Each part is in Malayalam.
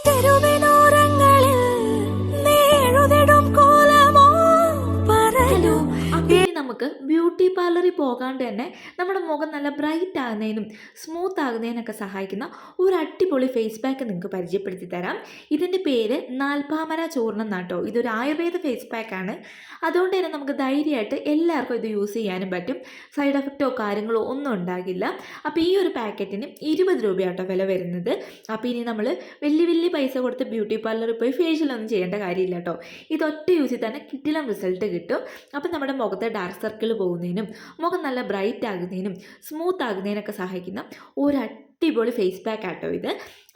തെരുവിനോരങ്ങളിൽ നേഴുതിടും കോലമോ പറയൂ. നമുക്ക് ബ്യൂട്ടി പാർലറിൽ പോകാണ്ട് തന്നെ നമ്മുടെ മുഖം നല്ല ബ്രൈറ്റ് ആകുന്നതിനും സ്മൂത്ത് ആകുന്നതിനൊക്കെ സഹായിക്കുന്ന ഒരു അടിപൊളി ഫേസ് പാക്ക് നിങ്ങൾക്ക് പരിചയപ്പെടുത്തി തരാം. ഇതിൻ്റെ പേര് നാൽപ്പാമര ചൂർണം എന്നാട്ടോ. ഇതൊരു ആയുർവേദ ഫേസ് പാക്കാണ്. അതുകൊണ്ട് തന്നെ നമുക്ക് ധൈര്യമായിട്ട് എല്ലാവർക്കും ഇത് യൂസ് ചെയ്യാനും പറ്റും. സൈഡ് എഫക്റ്റോ കാര്യങ്ങളോ ഒന്നും ഉണ്ടാകില്ല. അപ്പോൾ ഈ ഒരു പാക്കറ്റിന് 20 രൂപയാട്ടോ വില വരുന്നത്. അപ്പോൾ ഇനി നമ്മൾ വലിയ പൈസ കൊടുത്ത് ബ്യൂട്ടി പാർലറിൽ പോയി ഫേഷ്യലൊന്നും ചെയ്യേണ്ട കാര്യമില്ല കേട്ടോ. ഇതൊറ്റ യൂസിൽ തന്നെ കിട്ടിലും റിസൾട്ട് കിട്ടും. അപ്പം നമ്മുടെ മുഖത്തെ ഡാർക്ക് സർക്കിൾ പോകുന്നതിനും മുഖം നല്ല ബ്രൈറ്റ് ആകുന്നതിനും സ്മൂത്ത് ആകുന്നതിനൊക്കെ സഹായിക്കുന്ന ഒരു അടിപൊളി ഫേസ് പാക്ക് ആട്ടോ ഇത്.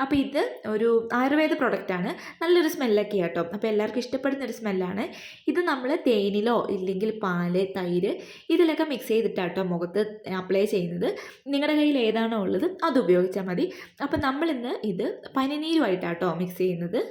അപ്പോൾ ഇത് ഒരു ആയുർവേദ പ്രൊഡക്റ്റാണ്. നല്ലൊരു സ്മെല്ലൊക്കെ ആട്ടോ. അപ്പോൾ എല്ലാവർക്കും ഇഷ്ടപ്പെടുന്നൊരു സ്മെല്ലാണ് ഇത്. നമ്മൾ തേനിലോ ഇല്ലെങ്കിൽ പാല്, തൈര് ഇതിലൊക്കെ മിക്സ് ചെയ്തിട്ടാട്ടോ മുഖത്ത് അപ്ലൈ ചെയ്യുന്നത്. നിങ്ങളുടെ കയ്യിൽ ഏതാണോ ഉള്ളത് അത് ഉപയോഗിച്ചാൽ മതി. അപ്പോൾ നമ്മളിന്ന് ഇത് പനിനീരുമായിട്ടാട്ടോ മിക്സ് ചെയ്യുന്നത്.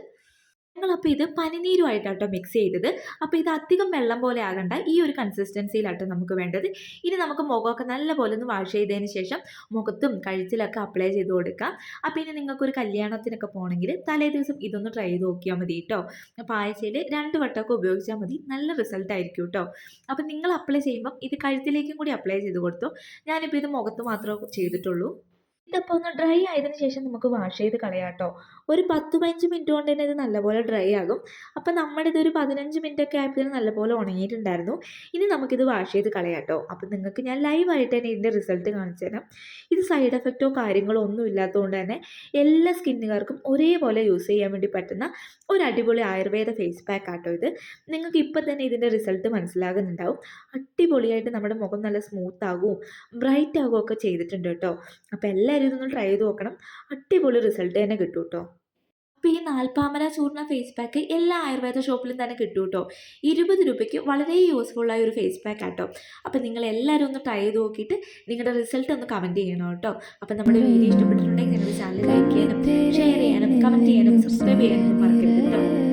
ഞങ്ങളപ്പോൾ ഇത് പനിനീരുമായിട്ടാട്ടോ മിക്സ് ചെയ്തത്. അപ്പോൾ ഇത് അധികം വെള്ളം പോലെ ആകണ്ട, ഈ ഒരു കൺസിസ്റ്റൻസിയിലാട്ടോ നമുക്ക് വേണ്ടത്. ഇനി നമുക്ക് മുഖമൊക്കെ നല്ലപോലെ ഒന്ന് വാഷ് ചെയ്തതിന് ശേഷം മുഖത്തും കഴുത്തിലൊക്കെ അപ്ലൈ ചെയ്ത് കൊടുക്കാം. അപ്പോൾ ഇനി നിങ്ങൾക്കൊരു കല്യാണത്തിനൊക്കെ പോകണമെങ്കിൽ തലേ ദിവസം ഇതൊന്ന് ട്രൈ ചെയ്ത് നോക്കിയാൽ മതി കേട്ടോ. അപ്പോൾ ആഴ്ചയിൽ 2 വട്ടമൊക്കെ ഉപയോഗിച്ചാൽ മതി. നല്ല റിസൾട്ട് ആയിരിക്കും കേട്ടോ. അപ്പോൾ നിങ്ങൾ അപ്ലൈ ചെയ്യുമ്പം ഇത് കഴുത്തിലേക്കും കൂടി അപ്ലൈ ചെയ്ത് കൊടുത്തോ. ഞാനിപ്പോൾ ഇത് മുഖത്ത് മാത്രമേ ചെയ്തിട്ടുള്ളൂ. ഇതപ്പോൾ ഒന്ന് ഡ്രൈ ആയതിനു ശേഷം നമുക്ക് വാഷ് ചെയ്ത് കളയാം കേട്ടോ. ഒരു 10-15 മിനിറ്റ് കൊണ്ട് തന്നെ ഇത് നല്ലപോലെ ഡ്രൈ ആകും. അപ്പോൾ നമ്മുടെ ഇതൊരു 15 മിനിറ്റ് ഒക്കെ ആയപ്പോഴത്തേനും നല്ലപോലെ ഉണങ്ങിയിട്ടുണ്ടായിരുന്നു. ഇനി നമുക്കിത് വാഷ് ചെയ്ത് കളയാം കേട്ടോ. അപ്പോൾ നിങ്ങൾക്ക് ഞാൻ ലൈവായിട്ട് തന്നെ ഇതിൻ്റെ റിസൾട്ട് കാണിച്ചു തരാം. ഇത് സൈഡ് എഫക്റ്റോ കാര്യങ്ങളോ ഒന്നും ഇല്ലാത്തതുകൊണ്ട് തന്നെ എല്ലാ സ്കിന്നുകാർക്കും ഒരേപോലെ യൂസ് ചെയ്യാൻ വേണ്ടി പറ്റുന്ന ഒരു അടിപൊളി ആയുർവേദ ഫേസ് പാക്ക് ആട്ടോ ഇത്. നിങ്ങൾക്ക് ഇപ്പം തന്നെ ഇതിൻ്റെ റിസൾട്ട് മനസ്സിലാകുന്നുണ്ടാവും. അടിപൊളിയായിട്ട് നമ്മുടെ മുഖം നല്ല സ്മൂത്ത് ആകും ബ്രൈറ്റ് ആകുകയും ഒക്കെ ചെയ്തിട്ടുണ്ട് കേട്ടോ. അപ്പോൾ എല്ലാവരും ഇതൊന്ന് ട്രൈ ചെയ്ത് നോക്കണം. അടിപൊളി റിസൾട്ട് തന്നെ കിട്ടും കേട്ടോ. അപ്പോൾ ഈ നാൽപ്പാമര ചൂർണ്ണ ഫേസ് പാക്ക് എല്ലാ ആയുർവേദ ഷോപ്പിലും തന്നെ കിട്ടും കേട്ടോ. 20 രൂപയ്ക്ക് വളരെ യൂസ്ഫുള്ളായ ഒരു ഫേസ് പാക്ക് ആട്ടോ. അപ്പോൾ നിങ്ങൾ എല്ലാവരും ഒന്ന് ട്രൈ ചെയ്ത് നോക്കിയിട്ട് നിങ്ങളുടെ റിസൾട്ട് ഒന്ന് കമൻറ്റ് ചെയ്യണം കേട്ടോ. അപ്പോൾ നമ്മുടെ വീഡിയോ ഇഷ്ടപ്പെട്ടിട്ടുണ്ടെങ്കിൽ നിങ്ങളുടെ ചാനൽ ലൈക്ക് ചെയ്യാനും ഷെയർ ചെയ്യാനും കമൻറ്റ് ചെയ്യാനും സബ്സ്ക്രൈബ് ചെയ്യാനും മറക്കരുത് കേട്ടോ.